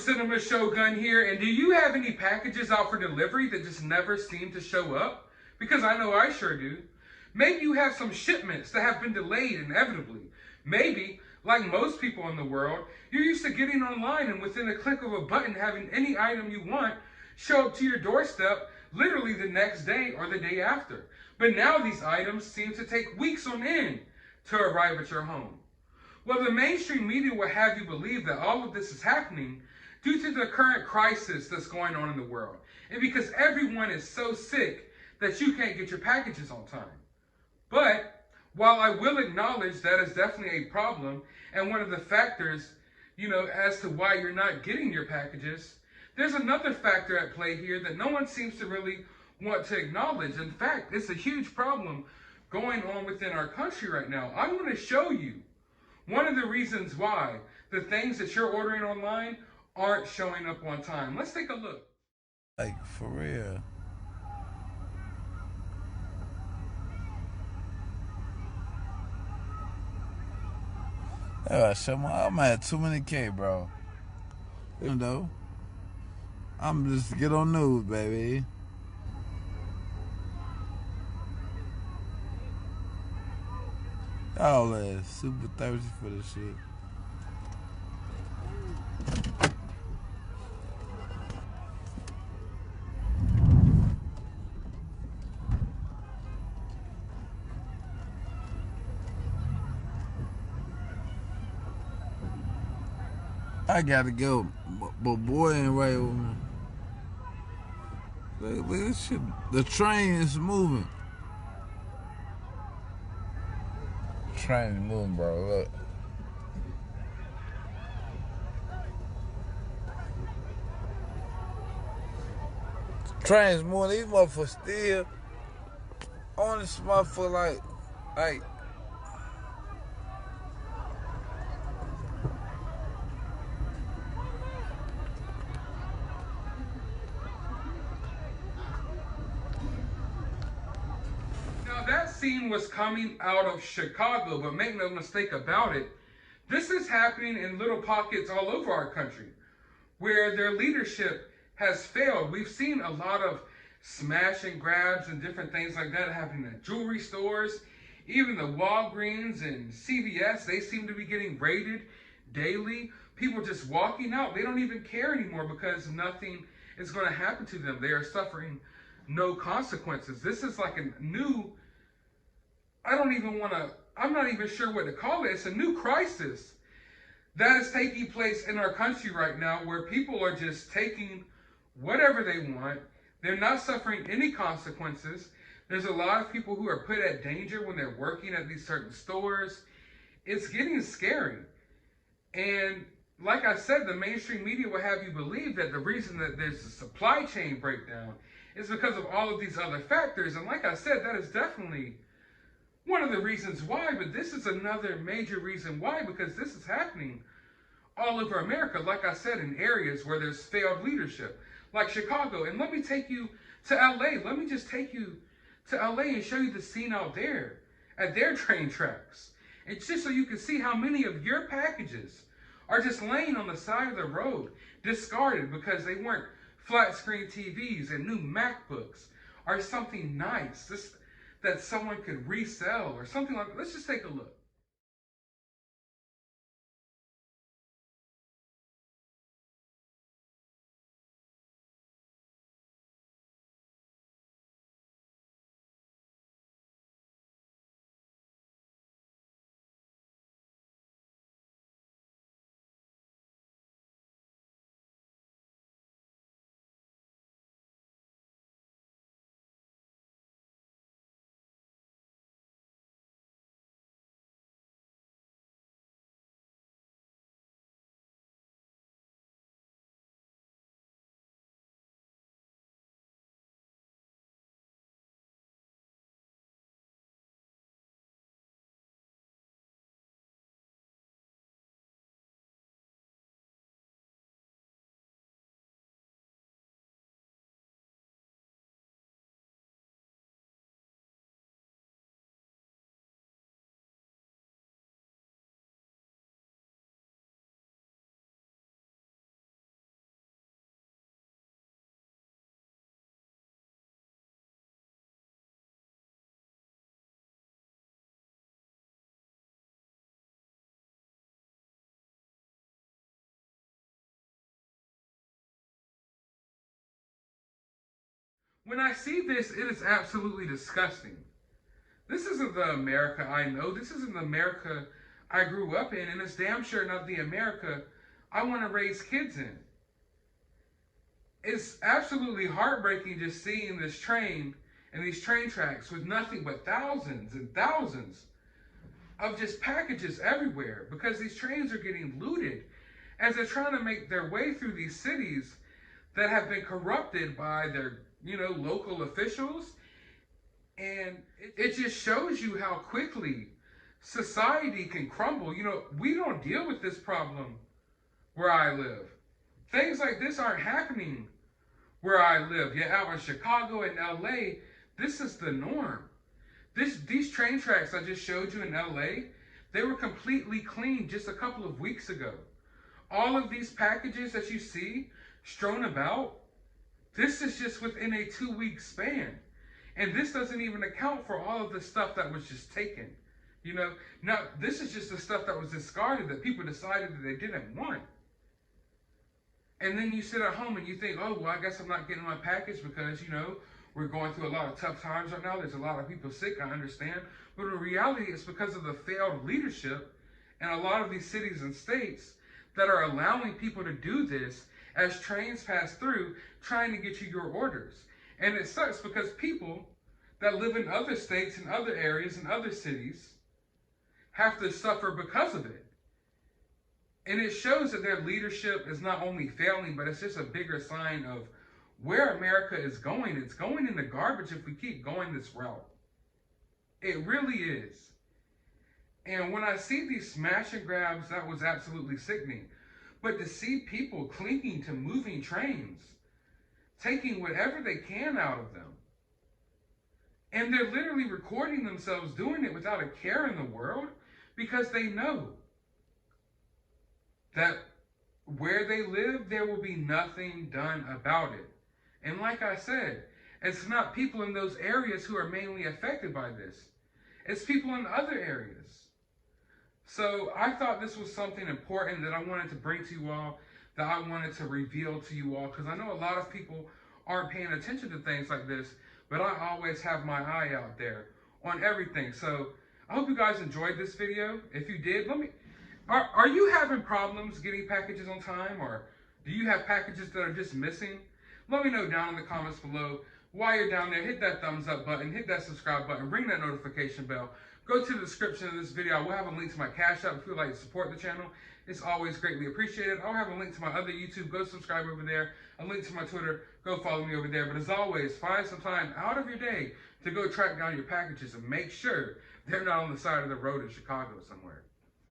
Cinema Shogun here, and do you have any packages out for delivery that just never seem to show up? Because I know I sure do. Maybe you have some shipments that have been delayed inevitably. Maybe, like most people in the world, you're used to getting online and within a click of a button having any item you want show up to your doorstep literally the next day or the day after. But now these items seem to take weeks on end to arrive at your home. Well, the mainstream media will have you believe that all of this is happening due to the current crisis that's going on in the world, and because everyone is so sick that you can't get your packages on time. But while I will acknowledge that is definitely a problem and one of the factors, as to why you're not getting your packages, there's another factor at play here that no one seems to really want to acknowledge. In fact, it's a huge problem going on within our country right now. I want to show you one of the reasons why the things that you're ordering online aren't showing up on time. Let's take a look. Like, for real. I'm at too many K, bro. You know, I'm just get on news, baby. Y'all is super thirsty for this shit. I gotta go, but boy ain't right with me. Look at this shit. The train is moving. Train is moving, bro. Look. Train's moving. These motherfuckers still on this motherfucker like. Now that scene was coming out of Chicago, but make no mistake about it, this is happening in little pockets all over our country where their leadership has failed. We've seen a lot of smash and grabs and different things like that happening at jewelry stores. Even the Walgreens and CVS, they seem to be getting raided daily. People just walking out, they don't even care anymore because nothing is going to happen to them. They are suffering no consequences. This is like a new, I'm not even sure what to call it. It's a new crisis that is taking place in our country right now where people are just taking whatever they want. They're not suffering any consequences. There's a lot of people who are put at danger when they're working at these certain stores. It's getting scary. And like I said, the mainstream media will have you believe that the reason that there's a supply chain breakdown is because of all of these other factors. And like I said, that is definitely one of the reasons why, but this is another major reason why, because this is happening all over America, like I said, in areas where there's failed leadership, like Chicago. And let me take you to LA. Let me just take you to LA and show you the scene out there at their train tracks. It's just so you can see how many of your packages are just laying on the side of the road, discarded because they weren't flat screen TVs and new MacBooks or something nice that someone could resell or something like that. Let's just take a look. When I see this, it is absolutely disgusting. This isn't the America I know. This isn't the America I grew up in, and it's damn sure not the America I want to raise kids in. It's absolutely heartbreaking just seeing this train and these train tracks with nothing but thousands and thousands of just packages everywhere because these trains are getting looted as they're trying to make their way through these cities that have been corrupted by their, local officials. And it just shows you how quickly society can crumble. We don't deal with this problem where I live. Things like this aren't happening where I live. Yet out in Chicago and LA, this is the norm. These train tracks I just showed you in LA, they were completely clean just a couple of weeks ago. All of these packages that you see strewn about, this is just within a 2-week span. And this doesn't even account for all of the stuff that was just taken. Now this is just the stuff that was discarded that people decided that they didn't want. And then you sit at home and you think, oh, well, I guess I'm not getting my package because, we're going through a lot of tough times right now. There's a lot of people sick, I understand. But in reality, it's because of the failed leadership in a lot of these cities and states that are allowing people to do this as trains pass through trying to get you your orders. And it sucks because people that live in other states and other areas and other cities have to suffer because of it. And it shows that their leadership is not only failing, but it's just a bigger sign of where America is going. It's going in the garbage if we keep going this route. It really is. And when I see these smash and grabs, that was absolutely sickening. But to see people clinging to moving trains, taking whatever they can out of them, and they're literally recording themselves doing it without a care in the world because they know that where they live, there will be nothing done about it. And like I said, it's not people in those areas who are mainly affected by this. It's people in other areas. So I thought this was something important that I wanted to bring to you all, that I wanted to reveal to you all, because I know a lot of people aren't paying attention to things like this, but I always have my eye out there on everything. So I hope you guys enjoyed this video. If you did, are you having problems getting packages on time, or do you have packages that are just missing? Let me know down in the comments below. While you're down there, hit that thumbs up button, hit that subscribe button, ring that notification bell. Go to the description of this video. I will have a link to my Cash App if you would like to support the channel. It's always greatly appreciated. I'll have a link to my other YouTube. Go subscribe over there. A link to my Twitter. Go follow me over there. But as always, find some time out of your day to go track down your packages and make sure they're not on the side of the road in Chicago somewhere.